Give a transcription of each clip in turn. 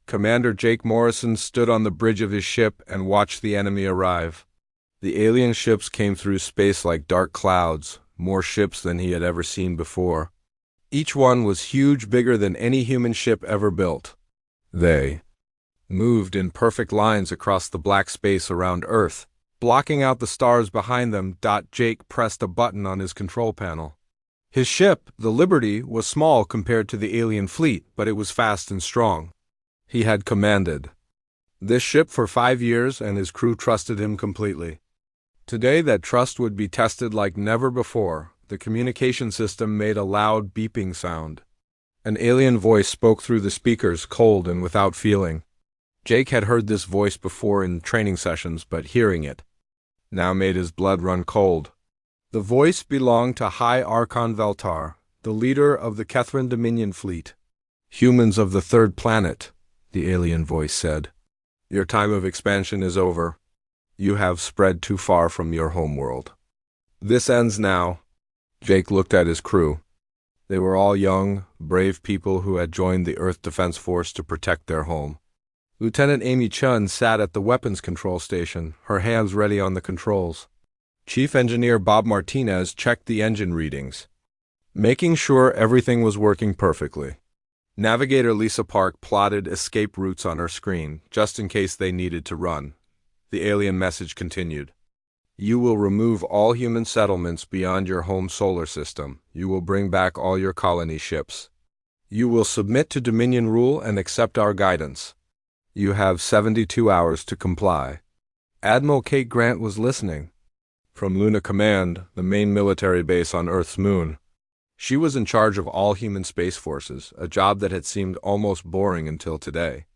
Commander Jake Morrison stood on the bridge of his ship and watched the enemy arrive. The alien ships came through space like dark clouds, more ships than he had ever seen before. Each one was huge, bigger than any human ship ever built. They moved in perfect lines across the black space around Earth, blocking out the stars behind them. Jake pressed a button on his control panel. His ship, the Liberty, was small compared to the alien fleet, but it was fast and strong. He had commanded this ship for 5 years, and his crew trusted him completely. Today, that trust would be tested like never before. The communication system made a loud beeping sound. An alien voice spoke through the speakers, cold and without feeling. Jake had heard this voice before in training sessions, but hearing it now made his blood run cold. The voice belonged to High Archon Veltar, the leader of the Kethran Dominion fleet. "Humans of the third planet," the alien voice said. "Your time of expansion is over. You have spread too far from your homeworld. This ends now." Jake looked at his crew. They were all young, brave people who had joined the Earth Defense Force to protect their home. Lieutenant Amy Chun sat at the weapons control station, her hands ready on the controls. Chief Engineer Bob Martinez checked the engine readings, making sure everything was working perfectly. Navigator Lisa Park plotted escape routes on her screen, just in case they needed to run. The alien message continued. "You will remove all human settlements beyond your home solar system. You will bring back all your colony ships. You will submit to Dominion rule and accept our guidance. You have 72 hours to comply." Admiral Kate Grant was listening. From Luna Command, the main military base on Earth's moon. She was in charge of all human space forces, a job that had seemed almost boring until today.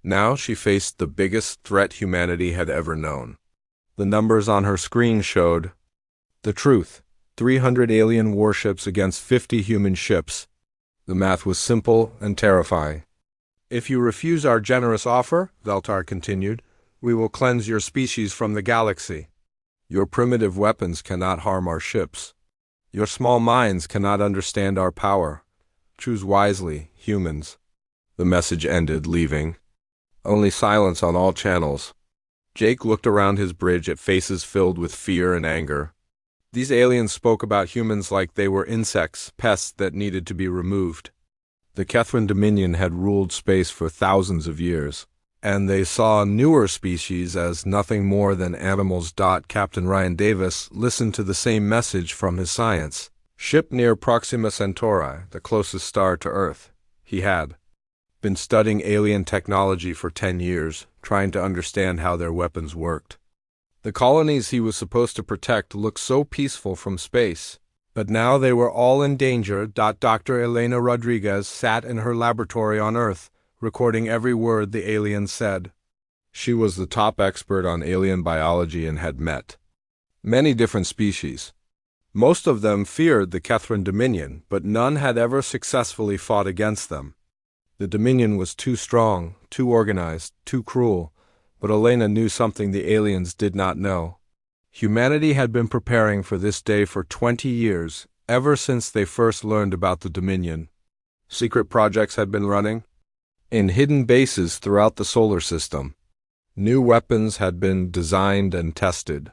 Now she faced the biggest threat humanity had ever known. The numbers on her screen showed the truth: 300 alien warships against 50 human ships. The math was simple and terrifying. "If you refuse our generous offer," Veltar continued, "we will cleanse your species from the galaxy. Your primitive weapons cannot harm our ships. Your small minds cannot understand our power. Choose wisely, humans." The message ended, leaving only silence on all channels. Jake looked around his bridge at faces filled with fear and anger. These aliens spoke about humans like they were insects, pests that needed to be removed. The Kethran Dominion had ruled space for thousands of years, and they saw newer species as nothing more than animals. Captain Ryan Davis listened to the same message from his science ship near Proxima Centauri, the closest star to Earth. He had been studying alien technology for 10 years, trying to understand how their weapons worked. The colonies he was supposed to protect looked so peaceful from space, but now they were all in danger. Dr. Elena Rodriguez sat in her laboratory on Earth, recording every word the aliens said. She was the top expert on alien biology and had met many different species. Most of them feared the Kethran Dominion, but none had ever successfully fought against them. The Dominion was too strong, too organized, too cruel, but Elena knew something the aliens did not know. Humanity had been preparing for this day for 20 years, ever since they first learned about the Dominion. Secret projects had been running in hidden bases throughout the solar system. New weapons had been designed and tested.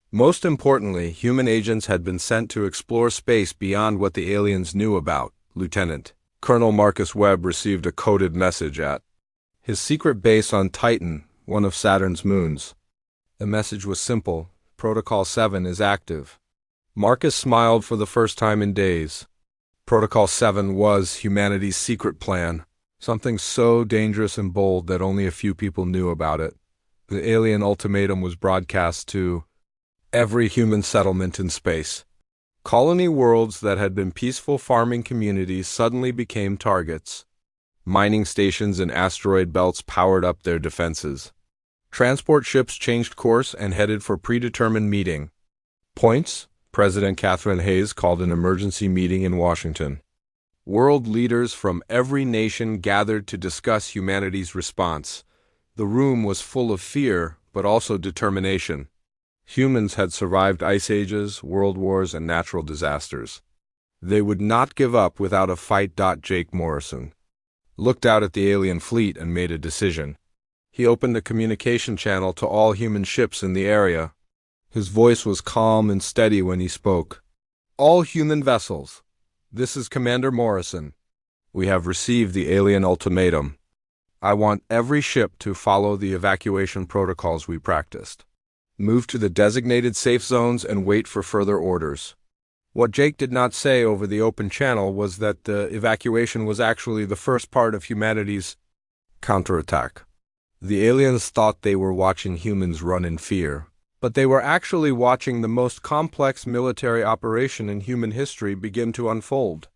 Most importantly, human agents had been sent to explore space beyond what the aliens knew about. Lieutenant Colonel Marcus Webb received a coded message at his secret base on Titan, one of Saturn's moons. The message was simple: Protocol 7 is active. Marcus smiled for the first time in days. Protocol 7 was humanity's secret plan, something so dangerous and bold that only a few people knew about it. The alien ultimatum was broadcast to every human settlement in space. Colony worlds that had been peaceful farming communities suddenly became targets. Mining stations and asteroid belts powered up their defenses. Transport ships changed course and headed for predetermined meeting points. President Catherine Hayes called an emergency meeting in Washington. World leaders from every nation gathered to discuss humanity's response. The room was full of fear, but also determination. Humans had survived ice ages, world wars, and natural disasters. They would not give up without a fight. Jake Morrison looked out at the alien fleet and made a decision. He opened a communication channel to all human ships in the area. His voice was calm and steady when he spoke. "All human vessels, this is Commander Morrison. We have received the alien ultimatum. I want every ship to follow the evacuation protocols we practiced. Move to the designated safe zones and wait for further orders." What Jake did not say over the open channel was that the evacuation was actually the first part of humanity's counterattack. The aliens thought they were watching humans run in fear, but they were actually watching the most complex military operation in human history begin to unfold.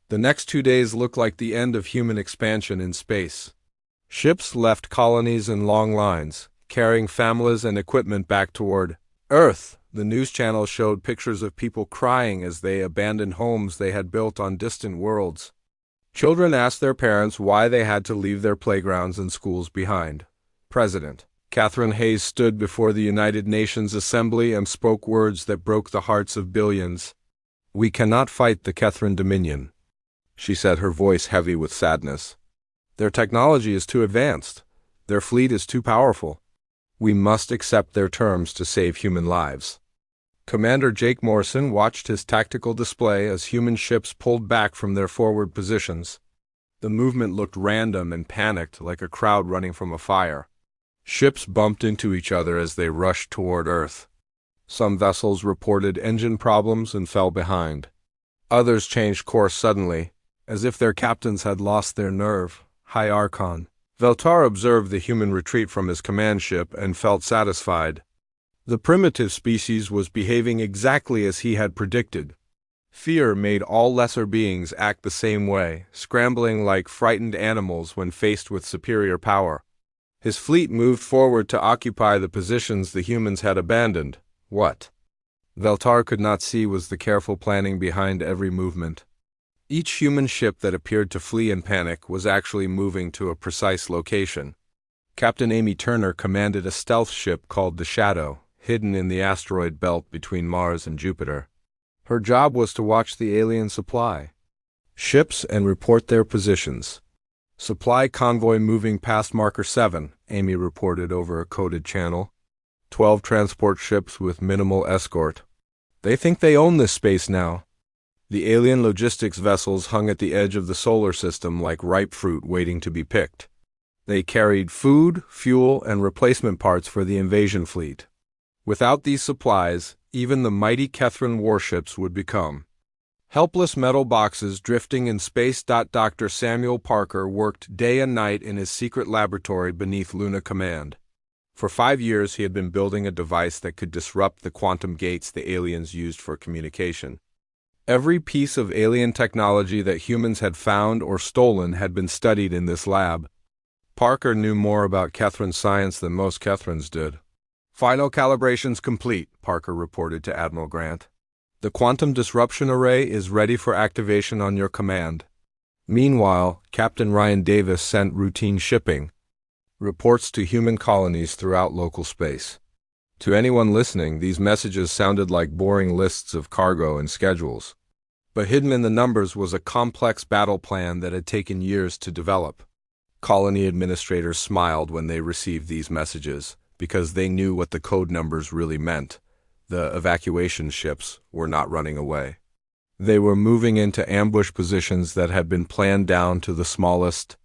The next 2 days looked like the end of human expansion in space. Ships left colonies in long lines, carrying families and equipment back toward Earth. The news channel showed pictures of people crying as they abandoned homes they had built on distant worlds. Children asked their parents why they had to leave their playgrounds and schools behind. President Catherine Hayes stood before the United Nations Assembly and spoke words that broke the hearts of billions. "We cannot fight the Kethran Dominion," she said, her voice heavy with sadness. "Their technology is too advanced. Their fleet is too powerful. We must accept their terms to save human lives." Commander Jake Morrison watched his tactical display as human ships pulled back from their forward positions. The movement looked random and panicked, like a crowd running from a fire. Ships bumped into each other as they rushed toward Earth. Some vessels reported engine problems and fell behind. Others changed course suddenly, as if their captains had lost their nerve. High Archon Veltar observed the human retreat from his command ship and felt satisfied. The primitive species was behaving exactly as he had predicted. Fear made all lesser beings act the same way, scrambling like frightened animals when faced with superior power. His fleet moved forward to occupy the positions the humans had abandoned. What Veltar could not see was the careful planning behind every movement. Each human ship that appeared to flee in panic was actually moving to a precise location. Captain Amy Turner commanded a stealth ship called the Shadow, hidden in the asteroid belt between Mars and Jupiter. Her job was to watch the alien supply ships and report their positions. "Supply convoy moving past Marker 7, Amy reported over a coded channel. 12 transport ships with minimal escort. They think they own this space now." The alien logistics vessels hung at the edge of the solar system like ripe fruit waiting to be picked. They carried food, fuel, and replacement parts for the invasion fleet. Without these supplies, even the mighty Kethran warships would become helpless metal boxes drifting in space. Dr. Samuel Parker worked day and night in his secret laboratory beneath Luna Command. For 5 years he had been building a device that could disrupt the quantum gates the aliens used for communication. Every piece of alien technology that humans had found or stolen had been studied in this lab. Parker knew more about Kethran science than most Kethrans did. "Final calibrations complete," Parker reported to Admiral Grant. "The quantum disruption array is ready for activation on your command." Meanwhile, Captain Ryan Davis sent routine shipping reports to human colonies throughout local space. To anyone listening, these messages sounded like boring lists of cargo and schedules. But hidden in the numbers was a complex battle plan that had taken years to develop. Colony administrators smiled when they received these messages, because they knew what the code numbers really meant. The evacuation ships were not running away. They were moving into ambush positions that had been planned down to the smallest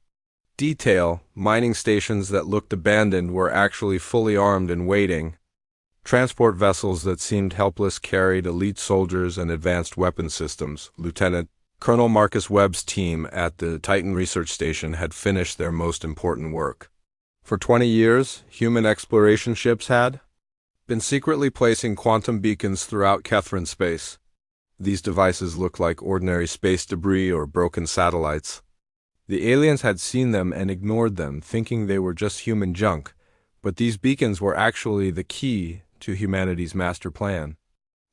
detail. Mining stations that looked abandoned were actually fully armed and waiting. Transport vessels that seemed helpless carried elite soldiers and advanced weapon systems. Lieutenant Colonel Marcus Webb's team at the Titan Research Station had finished their most important work. For 20 years, human exploration ships had been secretly placing quantum beacons throughout Kethran space. These devices looked like ordinary space debris or broken satellites. The aliens had seen them and ignored them, thinking they were just human junk, but these beacons were actually the key to humanity's master plan.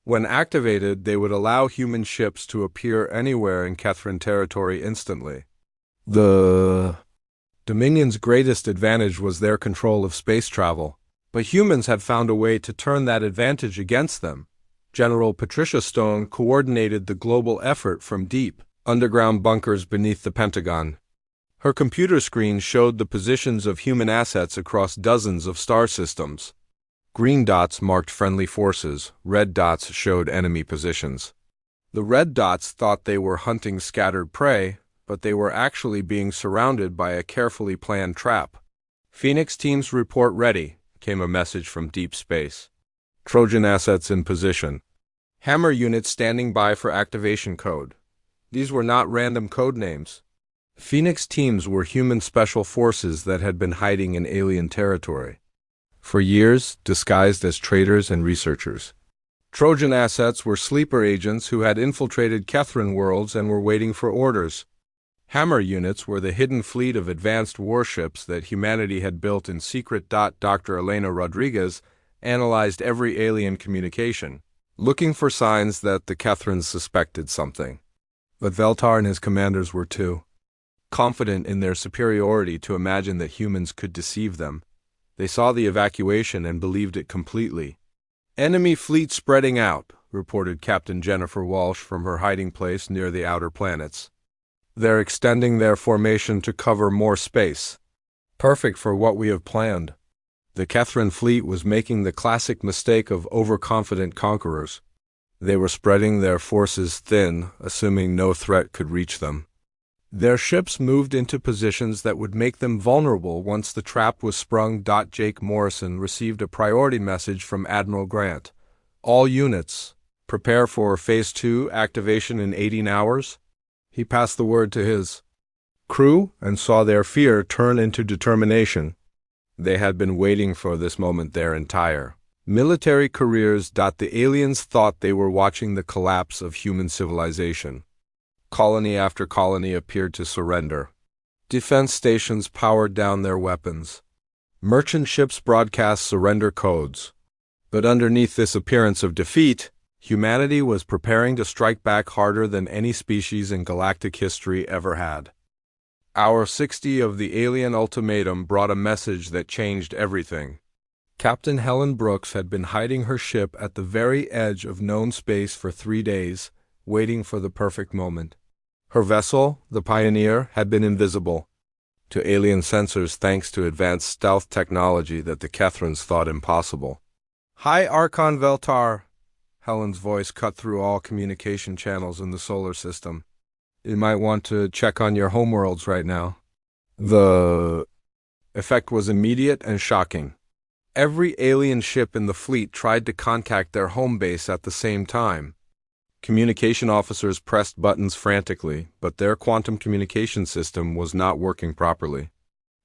When activated, they would allow human ships to appear anywhere in Kethran territory instantly. The Dominion's greatest advantage was their control of space travel, but humans had found a way to turn that advantage against them. General Patricia Stone coordinated the global effort from deep, underground bunkers beneath the Pentagon. Her computer screen showed the positions of human assets across dozens of star systems. Green dots marked friendly forces, red dots showed enemy positions. The red dots thought they were hunting scattered prey, but they were actually being surrounded by a carefully planned trap. Phoenix teams report ready, came a message from deep space. Trojan assets in position. Hammer units standing by for activation code. These were not random code names. Phoenix teams were human special forces that had been hiding in alien territory for years, disguised as traders and researchers. Trojan assets were sleeper agents who had infiltrated Kethran worlds and were waiting for orders. Hammer units were the hidden fleet of advanced warships that humanity had built in secret. Dr. Elena Rodriguez analyzed every alien communication, looking for signs that the Kethrans suspected something. But Veltar and his commanders were too confident in their superiority to imagine that humans could deceive them. They saw the evacuation and believed it completely. Enemy fleet spreading out, reported Captain Jennifer Walsh from her hiding place near the outer planets. They're extending their formation to cover more space. Perfect for what we have planned. The Kethran fleet was making the classic mistake of overconfident conquerors. They were spreading their forces thin, assuming no threat could reach them. Their ships moved into positions that would make them vulnerable once the trap was sprung. Jake Morrison received a priority message from Admiral Grant. All units, prepare for Phase 2 activation in 18 hours. He passed the word to his crew and saw their fear turn into determination. They had been waiting for this moment their entire military careers. The aliens thought they were watching the collapse of human civilization. Colony after colony appeared to surrender. Defense stations powered down their weapons. Merchant ships broadcast surrender codes. But underneath this appearance of defeat, humanity was preparing to strike back harder than any species in galactic history ever had. Hour 60 of the alien ultimatum brought a message that changed everything. Captain Helen Brooks had been hiding her ship at the very edge of known space for 3 days, waiting for the perfect moment. Her vessel, the Pioneer, had been invisible to alien sensors thanks to advanced stealth technology that the Kethrans thought impossible. "Hi, Archon Veltar," Helen's voice cut through all communication channels in the solar system. "You might want to check on your homeworlds right now." The effect was immediate and shocking. Every alien ship in the fleet tried to contact their home base at the same time. Communication officers pressed buttons frantically, but their quantum communication system was not working properly.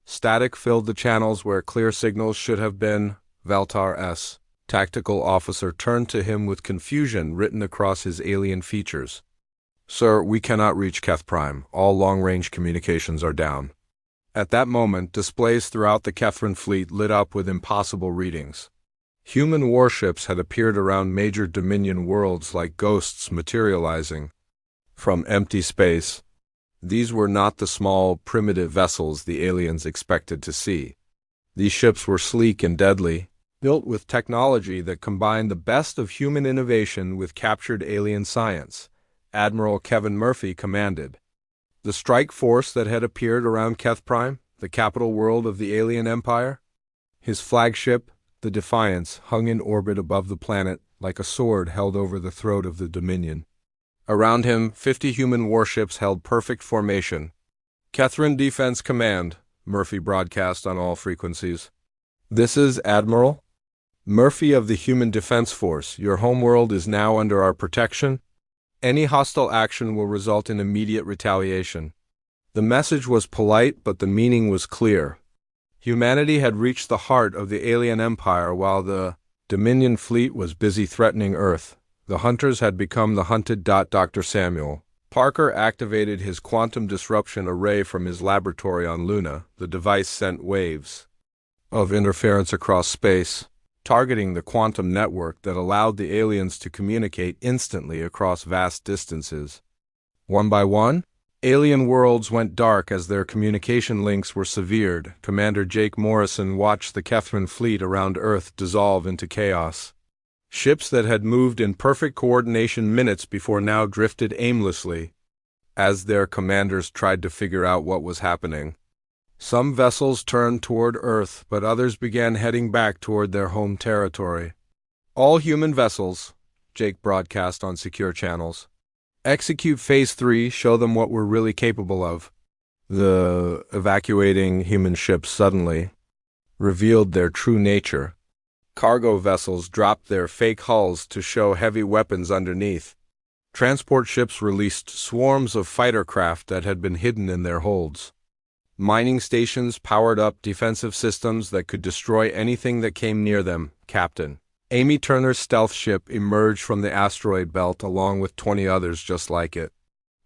Static filled the channels where clear signals should have been. Veltar's tactical officer turned to him with confusion written across his alien features. "Sir, we cannot reach Keth Prime. All long-range communications are down." At that moment, displays throughout the Kethran fleet lit up with impossible readings. Human warships had appeared around major Dominion worlds like ghosts materializing from empty space. These were not the small, primitive vessels the aliens expected to see. These ships were sleek and deadly, built with technology that combined the best of human innovation with captured alien science. Admiral Kevin Murphy commanded the strike force that had appeared around Keth Prime, the capital world of the alien empire. His flagship, the Defiance, hung in orbit above the planet like a sword held over the throat of the Dominion. Around him, 50 human warships held perfect formation. "Kethran Defense Command," Murphy broadcast on all frequencies. "This is Admiral Murphy of the Human Defense Force. Your homeworld is now under our protection. Any hostile action will result in immediate retaliation." The message was polite, but the meaning was clear. Humanity had reached the heart of the alien empire while the Dominion fleet was busy threatening Earth. The hunters had become the hunted. Dr. Samuel Parker activated his quantum disruption array from his laboratory on Luna. The device sent waves of interference across space, targeting the quantum network that allowed the aliens to communicate instantly across vast distances. One by one, alien worlds went dark as their communication links were severed. Commander Jake Morrison watched the Kethran fleet around Earth dissolve into chaos. Ships that had moved in perfect coordination minutes before now drifted aimlessly. as their commanders tried to figure out what was happening. Some vessels turned toward Earth, but others began heading back toward their home territory. All human vessels, Jake broadcast on secure channels. Execute Phase 3, show them what we're really capable of. The evacuating human ships suddenly revealed their true nature. Cargo vessels dropped their fake hulls to show heavy weapons underneath. Transport ships released swarms of fighter craft that had been hidden in their holds. Mining stations powered up defensive systems that could destroy anything that came near them. Captain Amy Turner's stealth ship emerged from the asteroid belt along with 20 others just like it.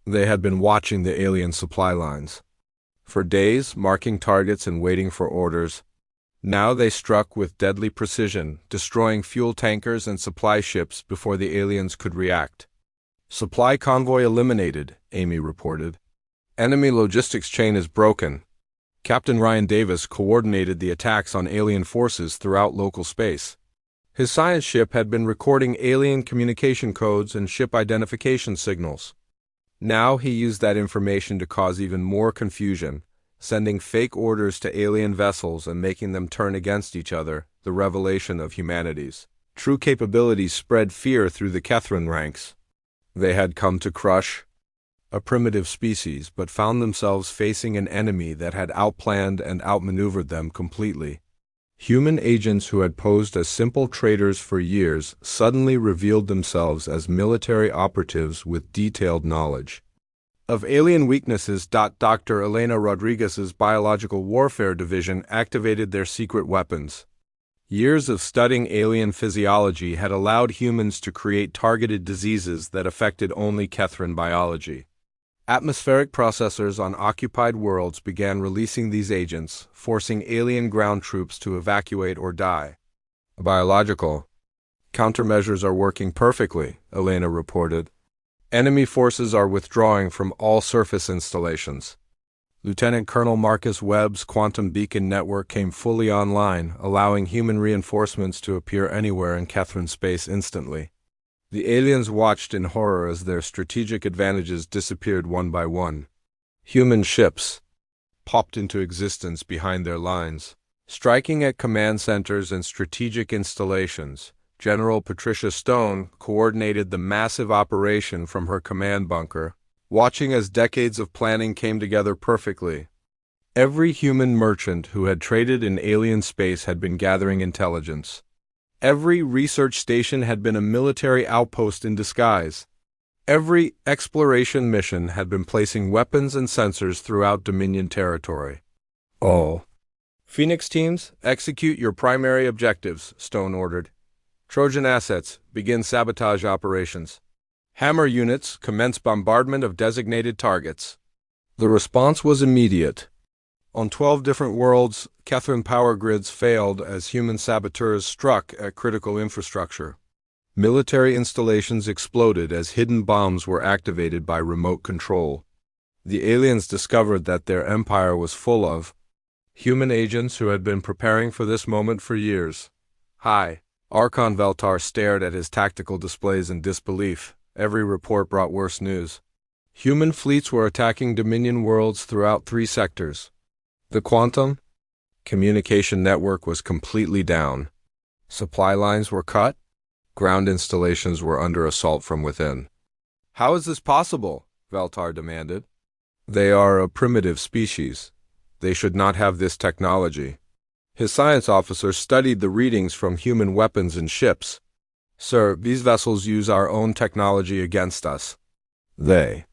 They had been watching the alien supply lines for days, marking targets and waiting for orders. Now they struck with deadly precision, destroying fuel tankers and supply ships before the aliens could react. Supply convoy eliminated, Amy reported. Enemy logistics chain is broken. Captain Ryan Davis coordinated the attacks on alien forces throughout local space. His science ship had been recording alien communication codes and ship identification signals. Now he used that information to cause even more confusion, sending fake orders to alien vessels and making them turn against each other, the revelation of humanity's true capabilities spread fear through the Kethran ranks. They had come to crush a primitive species, but found themselves facing an enemy that had outplanned and outmaneuvered them completely. Human agents who had posed as simple traders for years suddenly revealed themselves as military operatives with detailed knowledge of alien weaknesses. Dr. Elena Rodriguez's biological warfare division activated their secret weapons. Years of studying alien physiology had allowed humans to create targeted diseases that affected only Kethran biology. Atmospheric processors on occupied worlds began releasing these agents, forcing alien ground troops to evacuate or die. Biological countermeasures are working perfectly, Elena reported. Enemy forces are withdrawing from all surface installations. Lieutenant Colonel Marcus Webb's quantum beacon network came fully online, allowing human reinforcements to appear anywhere in Kethran space instantly. The aliens watched in horror as their strategic advantages disappeared one by one. Human ships popped into existence behind their lines, striking at command centers and strategic installations. General Patricia Stone coordinated the massive operation from her command bunker, watching as decades of planning came together perfectly. Every human merchant who had traded in alien space had been gathering intelligence. Every research station had been a military outpost in disguise. Every exploration mission had been placing weapons and sensors throughout Dominion territory. All Phoenix teams, execute your primary objectives, Stone ordered. Trojan assets, begin sabotage operations. Hammer units, commence bombardment of designated targets. The response was immediate. On 12 different worlds, Kethran power grids failed as human saboteurs struck at critical infrastructure. Military installations exploded as hidden bombs were activated by remote control. The aliens discovered that their empire was full of human agents who had been preparing for this moment for years. Hi. Archon Veltar stared at his tactical displays in disbelief. Every report brought worse news. Human fleets were attacking Dominion worlds throughout 3 sectors. The quantum communication network was completely down. Supply lines were cut. Ground installations were under assault from within. How is this possible? Veltar demanded. They are a primitive species. They should not have this technology. His science officer studied the readings from human weapons and ships. Sir, these vessels use our own technology against us. They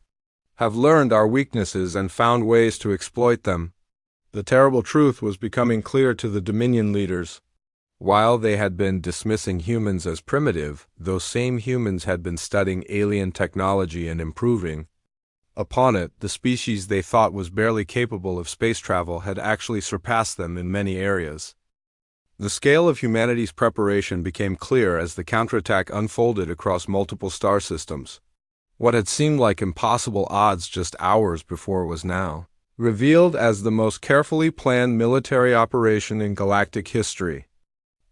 have learned our weaknesses and found ways to exploit them. The terrible truth was becoming clear to the Dominion leaders. While they had been dismissing humans as primitive, those same humans had been studying alien technology and improving upon it. The species they thought was barely capable of space travel had actually surpassed them in many areas. The scale of humanity's preparation became clear as the counterattack unfolded across multiple star systems. What had seemed like impossible odds just hours before was now revealed as the most carefully planned military operation in galactic history.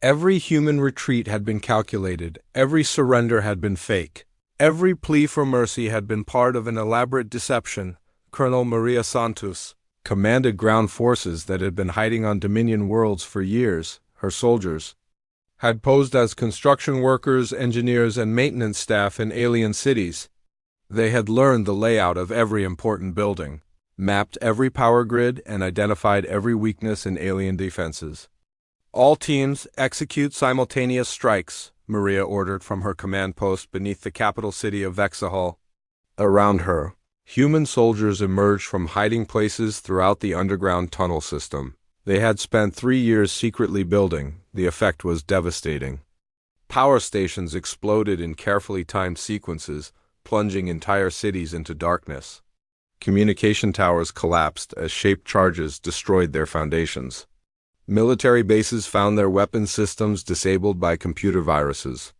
Every human retreat had been calculated, every surrender had been fake. Every plea for mercy had been part of an elaborate deception. Colonel Maria Santos commanded ground forces that had been hiding on Dominion worlds for years. Her soldiers had posed as construction workers, engineers, and maintenance staff in alien cities. They had learned the layout of every important building, mapped every power grid, and identified every weakness in alien defenses. All teams execute simultaneous strikes, Maria ordered from her command post beneath the capital city of Vexahol. Around her, human soldiers emerged from hiding places throughout the underground tunnel system. They had spent 3 years secretly building. The effect was devastating. Power stations exploded in carefully timed sequences, plunging entire cities into darkness. Communication towers collapsed as shaped charges destroyed their foundations. Military bases found their weapon systems disabled by computer viruses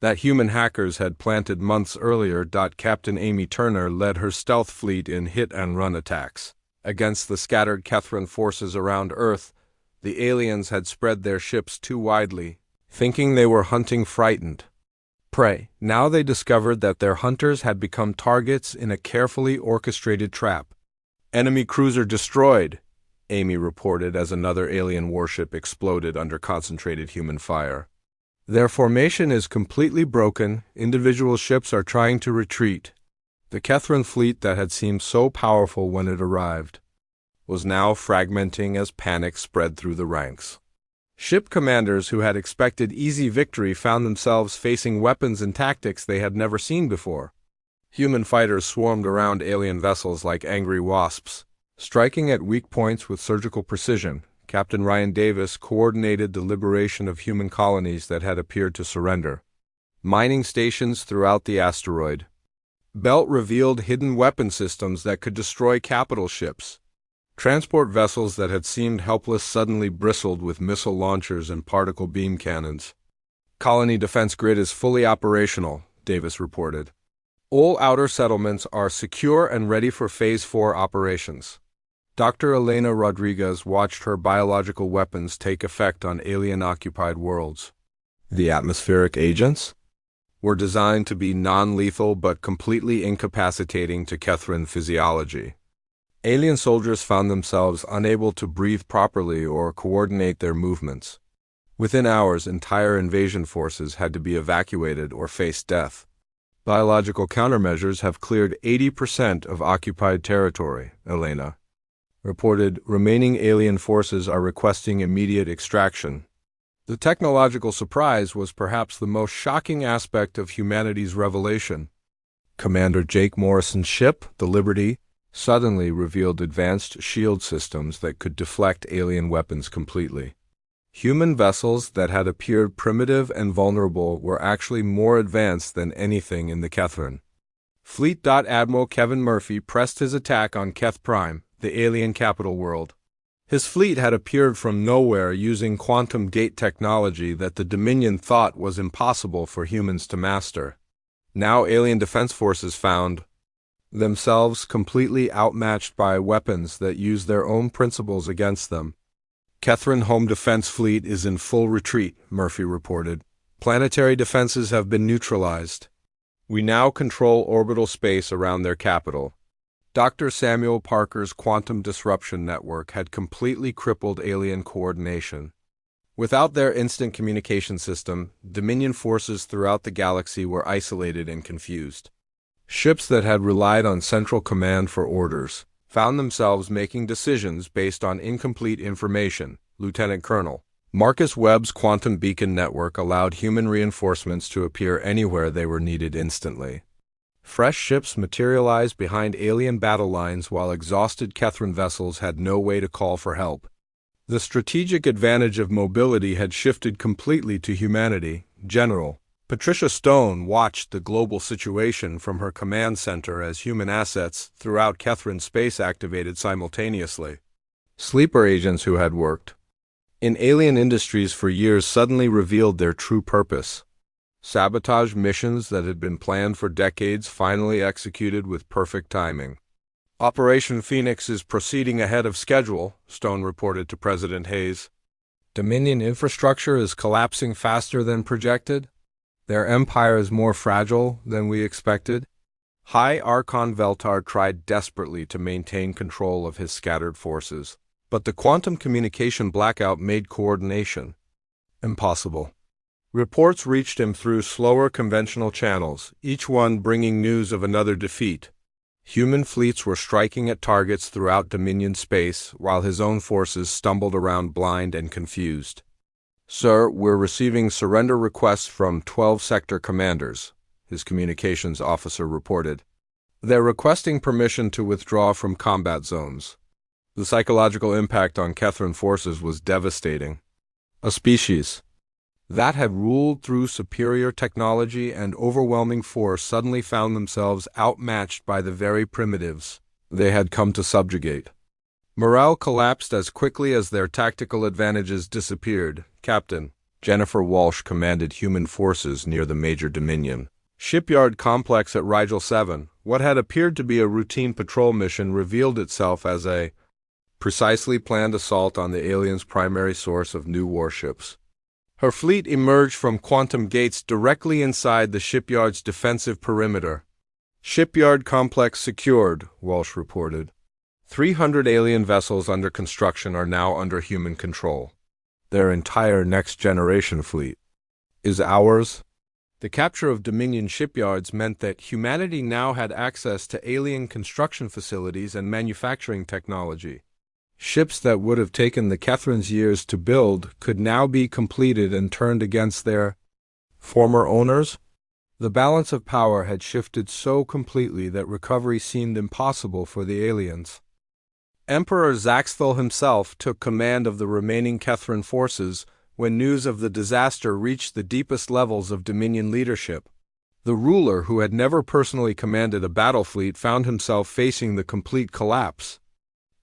that human hackers had planted months earlier. Captain Amy Turner led her stealth fleet in hit-and-run attacks against the scattered Kethran forces around Earth. The aliens had spread their ships too widely, thinking they were hunting frightened prey. Now they discovered that their hunters had become targets in a carefully orchestrated trap. Enemy cruiser destroyed, Amy reported as another alien warship exploded under concentrated human fire. Their formation is completely broken. Individual ships are trying to retreat. The Kethran fleet that had seemed so powerful when it arrived was now fragmenting as panic spread through the ranks. Ship commanders who had expected easy victory found themselves facing weapons and tactics they had never seen before. Human fighters swarmed around alien vessels like angry wasps, striking at weak points with surgical precision. Captain Ryan Davis coordinated the liberation of human colonies that had appeared to surrender. Mining stations throughout the asteroid belt revealed hidden weapon systems that could destroy capital ships. Transport vessels that had seemed helpless suddenly bristled with missile launchers and particle beam cannons. Colony defense grid is fully operational, Davis reported. All outer settlements are secure and ready for Phase 4 operations. Dr. Elena Rodriguez watched her biological weapons take effect on alien-occupied worlds. The atmospheric agents were designed to be non-lethal but completely incapacitating to Kethran physiology. Alien soldiers found themselves unable to breathe properly or coordinate their movements. Within hours, entire invasion forces had to be evacuated or face death. Biological countermeasures have cleared 80% of occupied territory, Elena reported. Remaining alien forces are requesting immediate extraction. The technological surprise was perhaps the most shocking aspect of humanity's revelation. Commander Jake Morrison's ship, the Liberty, suddenly revealed advanced shield systems that could deflect alien weapons completely. Human vessels that had appeared primitive and vulnerable were actually more advanced than anything in the Kethran fleet. Admiral Kevin Murphy pressed his attack on Keth Prime, the alien capital world. His fleet had appeared from nowhere using quantum gate technology that the Dominion thought was impossible for humans to master. Now alien defense forces found themselves completely outmatched by weapons that use their own principles against them. Kethran Home Defense Fleet is in full retreat, Murphy reported. Planetary defenses have been neutralized. We now control orbital space around their capital. Dr. Samuel Parker's quantum disruption network had completely crippled alien coordination. Without their instant communication system, Dominion forces throughout the galaxy were isolated and confused. Ships that had relied on Central Command for orders found themselves making decisions based on incomplete information. Lieutenant Colonel Marcus Webb's quantum beacon network allowed human reinforcements to appear anywhere they were needed instantly. Fresh ships materialized behind alien battle lines while exhausted Kethran vessels had no way to call for help. The strategic advantage of mobility had shifted completely to humanity. General Patricia Stone watched the global situation from her command center as human assets throughout Kethran space activated simultaneously. Sleeper agents who had worked in alien industries for years suddenly revealed their true purpose. Sabotage missions that had been planned for decades finally executed with perfect timing. Operation Phoenix is proceeding ahead of schedule, Stone reported to President Hayes. Dominion infrastructure is collapsing faster than projected. Their empire is more fragile than we expected. High Archon Veltar tried desperately to maintain control of his scattered forces, but the quantum communication blackout made coordination impossible. Reports reached him through slower conventional channels, each one bringing news of another defeat. Human fleets were striking at targets throughout Dominion space, while his own forces stumbled around blind and confused. "Sir, we're receiving surrender requests from 12 sector commanders," his communications officer reported. "They're requesting permission to withdraw from combat zones." The psychological impact on Kethran forces was devastating. A species that had ruled through superior technology and overwhelming force suddenly found themselves outmatched by the very primitives they had come to subjugate. Morale collapsed as quickly as their tactical advantages disappeared. Captain Jennifer Walsh commanded human forces near the major Dominion shipyard complex at Rigel 7. What had appeared to be a routine patrol mission revealed itself as a precisely planned assault on the aliens' primary source of new warships. Her fleet emerged from quantum gates directly inside the shipyard's defensive perimeter. "Shipyard complex secured," Walsh reported. 300 alien vessels under construction are now under human control. Their entire next-generation fleet is ours. The capture of Dominion shipyards meant that humanity now had access to alien construction facilities and manufacturing technology. Ships that would have taken the Kethrans years to build could now be completed and turned against their former owners. The balance of power had shifted so completely that recovery seemed impossible for the aliens. Emperor Zaxthel himself took command of the remaining Kethran forces when news of the disaster reached the deepest levels of Dominion leadership. The ruler, who had never personally commanded a battle fleet, found himself facing the complete collapse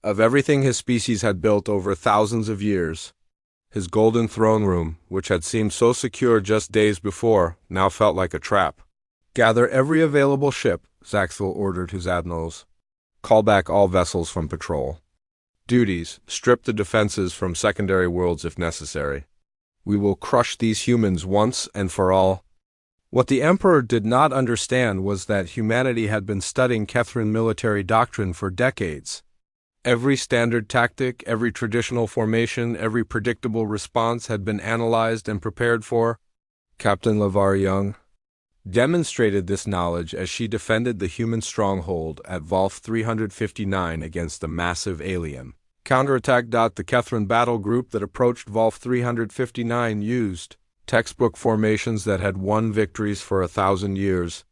of everything his species had built over thousands of years. His golden throne room, which had seemed so secure just days before, now felt like a trap. "Gather every available ship," Zaxthel ordered his admirals. "Call back all vessels from patrol. Duties: strip the defenses from secondary worlds if necessary. We will crush these humans once and for all." What the Emperor did not understand was that humanity had been studying Kethran military doctrine for decades. Every standard tactic, every traditional formation, every predictable response had been analyzed and prepared for. Captain LeVar Young demonstrated this knowledge as she defended the human stronghold at Volf 359 against the massive alien counterattack. The Kethran battle group that approached Volf 359 used textbook formations that had won victories for 1,000 years.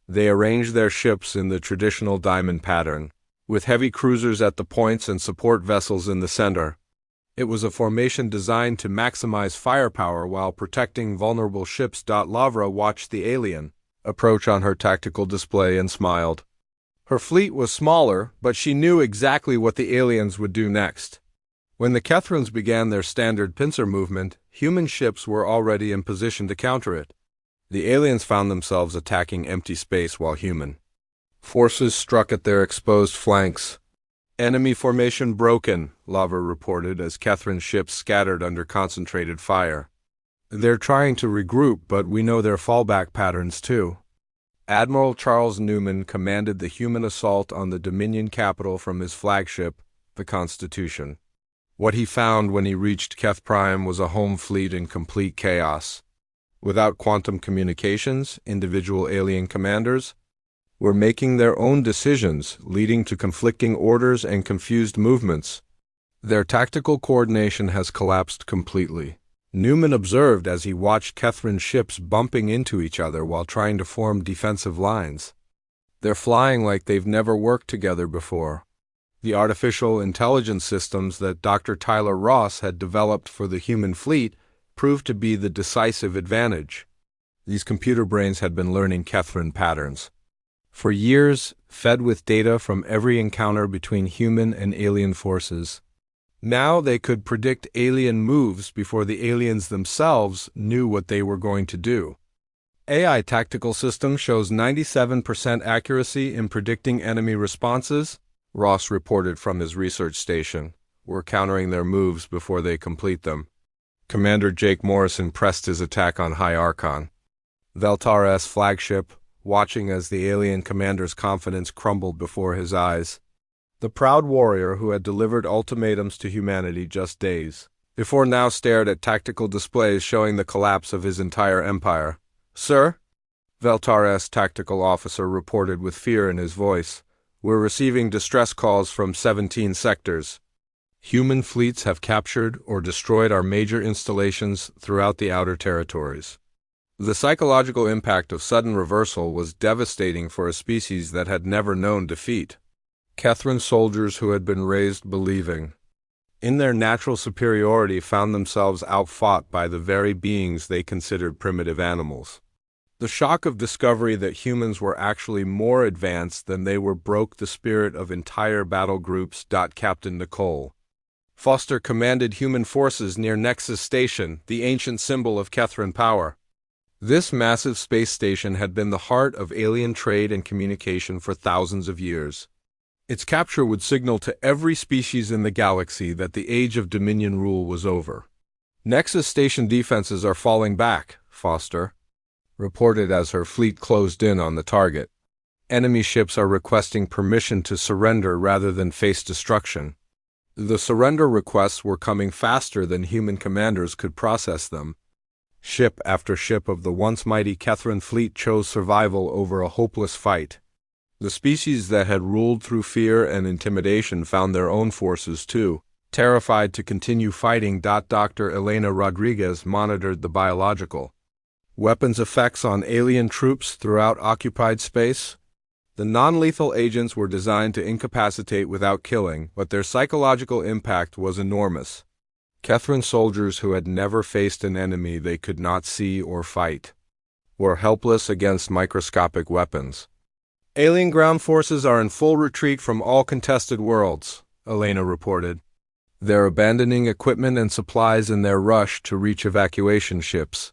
They arranged their ships in the traditional diamond pattern, with heavy cruisers at the points and support vessels in the center. It was a formation designed to maximize firepower while protecting vulnerable ships. Lavra watched the alien approach on her tactical display and smiled. Her fleet was smaller, but she knew exactly what the aliens would do next. When the Kethrans began their standard pincer movement, human ships were already in position to counter it. The aliens found themselves attacking empty space while human forces struck at their exposed flanks. "Enemy formation broken," Lavra reported as Kethran ships scattered under concentrated fire. "They're trying to regroup, but we know their fallback patterns too." Admiral Charles Newman commanded the human assault on the Dominion capital from his flagship, the Constitution. What he found when he reached Keth Prime was a home fleet in complete chaos. Without quantum communications, individual alien commanders were making their own decisions, leading to conflicting orders and confused movements. Their tactical coordination has collapsed completely, Newman observed as he watched Kethran ships bumping into each other while trying to form defensive lines. They're flying like they've never worked together before. The artificial intelligence systems that Dr. Tyler Ross had developed for the human fleet proved to be the decisive advantage. These computer brains had been learning Kethran patterns for years, fed with data from every encounter between human and alien forces. Now they could predict alien moves before the aliens themselves knew what they were going to do. AI tactical system shows 97% accuracy in predicting enemy responses, Ross reported from his research station. We're countering their moves before they complete them. Commander Jake Morrison pressed his attack on High Archon. Veltar's flagship, watching as the alien commander's confidence crumbled before his eyes. The proud warrior who had delivered ultimatums to humanity just days before now stared at tactical displays showing the collapse of his entire empire. "Sir?" Veltar's tactical officer reported with fear in his voice. "We're receiving distress calls from 17 sectors. Human fleets have captured or destroyed our major installations throughout the outer territories." The psychological impact of sudden reversal was devastating for a species that had never known defeat. Kethran soldiers who had been raised believing in their natural superiority found themselves outfought by the very beings they considered primitive animals. The shock of discovery that humans were actually more advanced than they were broke the spirit of entire battle groups. Captain Nicole Foster commanded human forces near Nexus Station, the ancient symbol of Kethran power. This massive space station had been the heart of alien trade and communication for thousands of years. Its capture would signal to every species in the galaxy that the age of Dominion rule was over. "Nexus Station defenses are falling back," Foster reported as her fleet closed in on the target. "Enemy ships are requesting permission to surrender rather than face destruction." The surrender requests were coming faster than human commanders could process them. Ship after ship of the once mighty Kethran fleet chose survival over a hopeless fight. The species that had ruled through fear and intimidation found their own forces too, terrified to continue fighting. Dr. Elena Rodriguez monitored the biological weapons effects on alien troops throughout occupied space. The non-lethal agents were designed to incapacitate without killing, but their psychological impact was enormous. Kethran soldiers who had never faced an enemy they could not see or fight were helpless against microscopic weapons. "Alien ground forces are in full retreat from all contested worlds," Elena reported. "They're abandoning equipment and supplies in their rush to reach evacuation ships."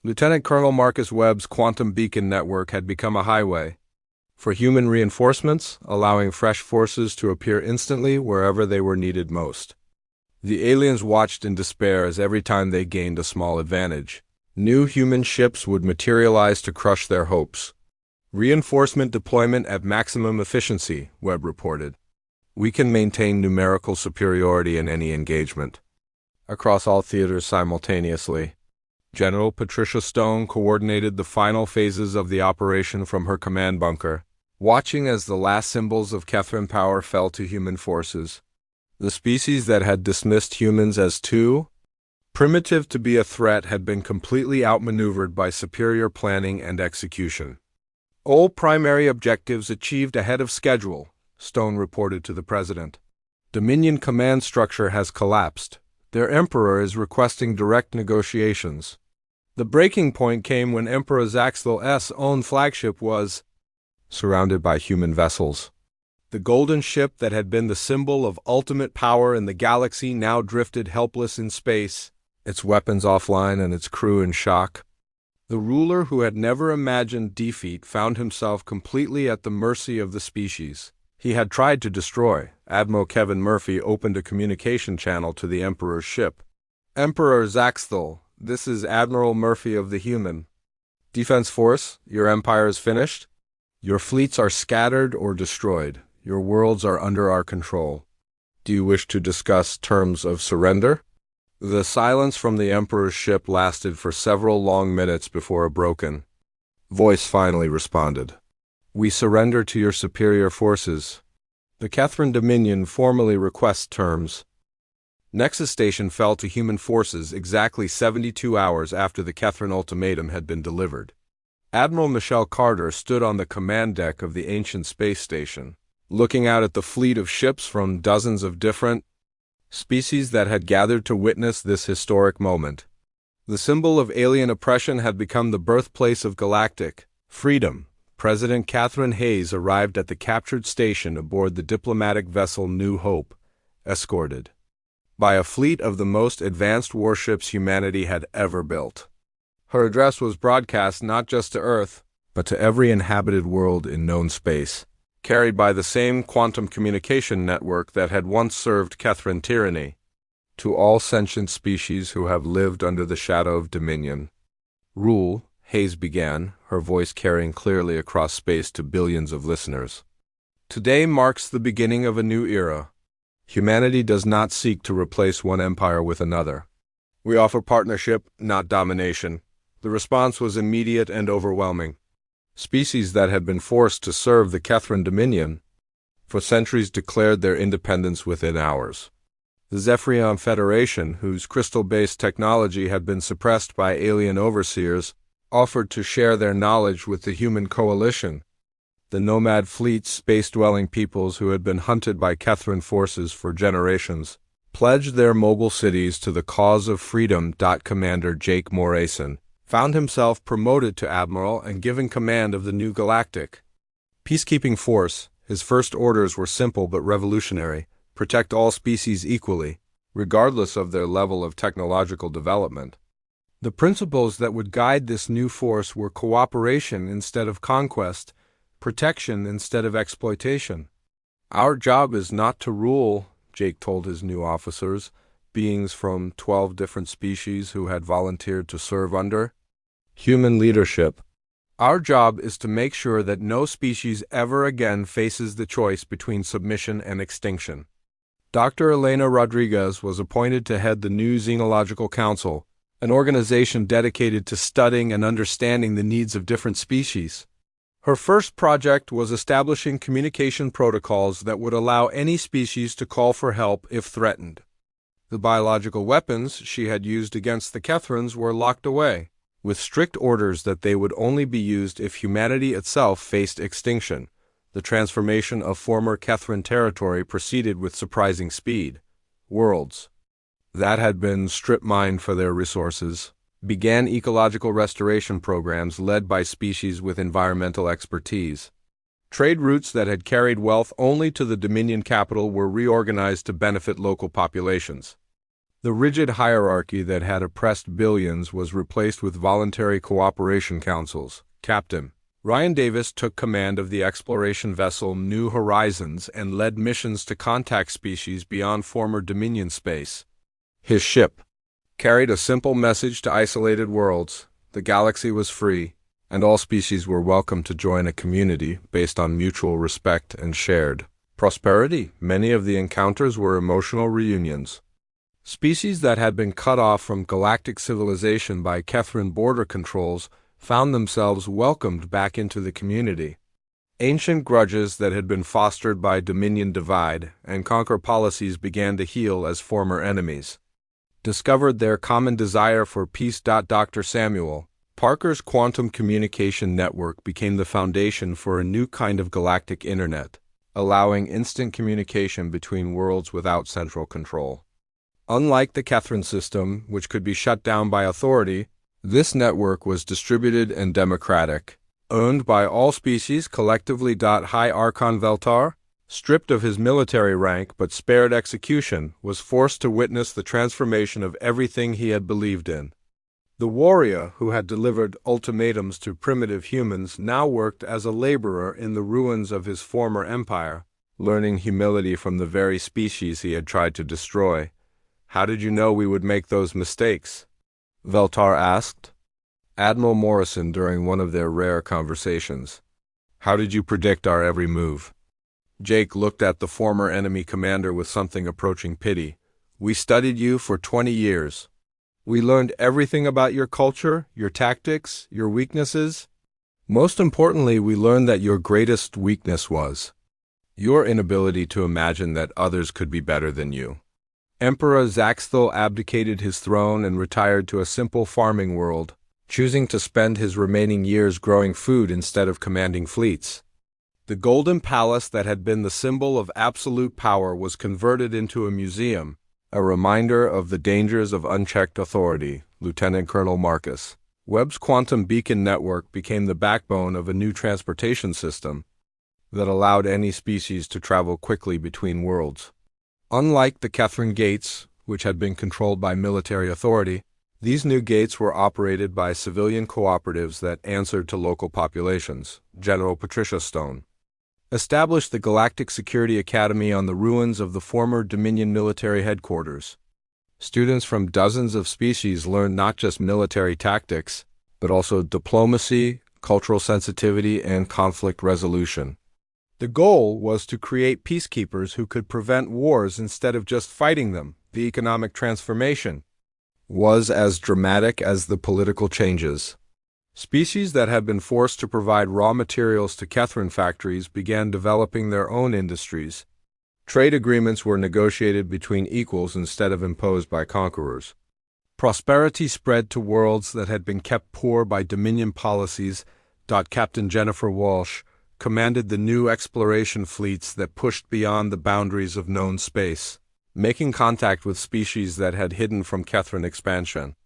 Lieutenant Colonel Marcus Webb's quantum beacon network had become a highway for human reinforcements, allowing fresh forces to appear instantly wherever they were needed most. The aliens watched in despair as every time they gained a small advantage, new human ships would materialize to crush their hopes. "Reinforcement deployment at maximum efficiency," Webb reported. "We can maintain numerical superiority in any engagement." Across all theaters simultaneously, General Patricia Stone coordinated the final phases of the operation from her command bunker, watching as the last symbols of Kethran power fell to human forces. The species that had dismissed humans as too primitive to be a threat had been completely outmaneuvered by superior planning and execution. "All primary objectives achieved ahead of schedule," Stone reported to the president. "Dominion command structure has collapsed. Their emperor is requesting direct negotiations." The breaking point came when Emperor Zaxthil's own flagship was surrounded by human vessels. The golden ship that had been the symbol of ultimate power in the galaxy now drifted helpless in space, its weapons offline and its crew in shock. The ruler who had never imagined defeat found himself completely at the mercy of the species he had tried to destroy. Admiral Kevin Murphy opened a communication channel to the Emperor's ship. "Emperor Zaxthil, this is Admiral Murphy of the Human Defense Force. Your empire is finished. Your fleets are scattered or destroyed. Your worlds are under our control. Do you wish to discuss terms of surrender?" The silence from the Emperor's ship lasted for several long minutes before a broken voice finally responded. "We surrender to your superior forces. The Kethran Dominion formally requests terms." Nexus Station fell to human forces exactly 72 hours after the Kethran ultimatum had been delivered. Admiral Michelle Carter stood on the command deck of the ancient space station, looking out at the fleet of ships from dozens of different species that had gathered to witness this historic moment. The symbol of alien oppression had become the birthplace of galactic freedom. President Catherine Hayes arrived at the captured station aboard the diplomatic vessel New Hope, escorted by a fleet of the most advanced warships humanity had ever built. Her address was broadcast not just to Earth, but to every inhabited world in known space, carried by the same quantum communication network that had once served Kethran tyranny. "To all sentient species who have lived under the shadow of Dominion rule, Hayes began, her voice carrying clearly across space to billions of listeners. Today marks the beginning of a new era. Humanity does not seek to replace one empire with another. We offer partnership, not domination. The response was immediate and overwhelming. Species that had been forced to serve the Kethran Dominion for centuries declared their independence within hours. The Zephyrion Federation, whose crystal-based technology had been suppressed by alien overseers, offered to share their knowledge with the human coalition. The nomad fleets, space-dwelling peoples who had been hunted by Kethran forces for generations, pledged their mobile cities to the cause of freedom. Commander Jake Morason found himself promoted to admiral and given command of the new galactic peacekeeping force. His first orders were simple but revolutionary: protect all species equally, regardless of their level of technological development. The principles that would guide this new force were cooperation instead of conquest, protection instead of exploitation. Our job is not to rule, Jake told his new officers, beings from 12 different species who had volunteered to serve under human leadership. Our job is to make sure that no species ever again faces the choice between submission and extinction. Dr. Elena Rodriguez was appointed to head the new Xenological Council, an organization dedicated to studying and understanding the needs of different species. Her first project was establishing communication protocols that would allow any species to call for help if threatened. The biological weapons she had used against the Kethrans were locked away, with strict orders that they would only be used if humanity itself faced extinction. The transformation of former Kethran territory proceeded with surprising speed. Worlds that had been strip-mined for their resources began ecological restoration programs led by species with environmental expertise. Trade routes that had carried wealth only to the Dominion capital were reorganized to benefit local populations. The rigid hierarchy that had oppressed billions was replaced with voluntary cooperation councils. Captain Ryan Davis took command of the exploration vessel New Horizons and led missions to contact species beyond former Dominion space. His ship carried a simple message to isolated worlds: the galaxy was free, and all species were welcome to join a community based on mutual respect and shared prosperity. Many of the encounters were emotional reunions. Species that had been cut off from galactic civilization by Kethran border controls found themselves welcomed back into the community. Ancient grudges that had been fostered by Dominion divide and conquer policies began to heal as former enemies discovered their common desire for peace. Dr. Samuel Parker's quantum communication network became the foundation for a new kind of galactic internet, allowing instant communication between worlds without central control. Unlike the Kethran system, which could be shut down by authority, this network was distributed and democratic, owned by all species collectively. High Archon Veltar, stripped of his military rank but spared execution, was forced to witness the transformation of everything he had believed in. The warrior who had delivered ultimatums to primitive humans now worked as a laborer in the ruins of his former empire, learning humility from the very species he had tried to destroy. "How did you know we would make those mistakes?" Veltar asked Admiral Morrison during one of their rare conversations. "How did you predict our every move?" Jake looked at the former enemy commander with something approaching pity. "We studied you for 20 years. We learned everything about your culture, your tactics, your weaknesses. Most importantly, we learned that your greatest weakness was your inability to imagine that others could be better than you." Emperor Zaxthel abdicated his throne and retired to a simple farming world, choosing to spend his remaining years growing food instead of commanding fleets. The Golden Palace that had been the symbol of absolute power was converted into a museum, a reminder of the dangers of unchecked authority. Lieutenant Colonel Marcus Webb's quantum beacon network became the backbone of a new transportation system that allowed any species to travel quickly between worlds. Unlike the Kethran gates, which had been controlled by military authority, these new gates were operated by civilian cooperatives that answered to local populations. General Patricia Stone established the Galactic Security Academy on the ruins of the former Dominion military headquarters. Students from dozens of species learned not just military tactics, but also diplomacy, cultural sensitivity, and conflict resolution. The goal was to create peacekeepers who could prevent wars instead of just fighting them. The economic transformation was as dramatic as the political changes. Species that had been forced to provide raw materials to Kethrin factories began developing their own industries. Trade agreements were negotiated between equals instead of imposed by conquerors. Prosperity spread to worlds that had been kept poor by Dominion policies. Captain Jennifer Walsh commanded the new exploration fleets that pushed beyond the boundaries of known space, making contact with species that had hidden from Kethrin expansion.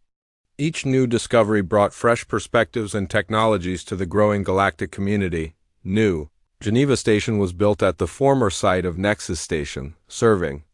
Each new discovery brought fresh perspectives and technologies to the growing galactic community. New Geneva Station was built at the former site of Nexus Station, serving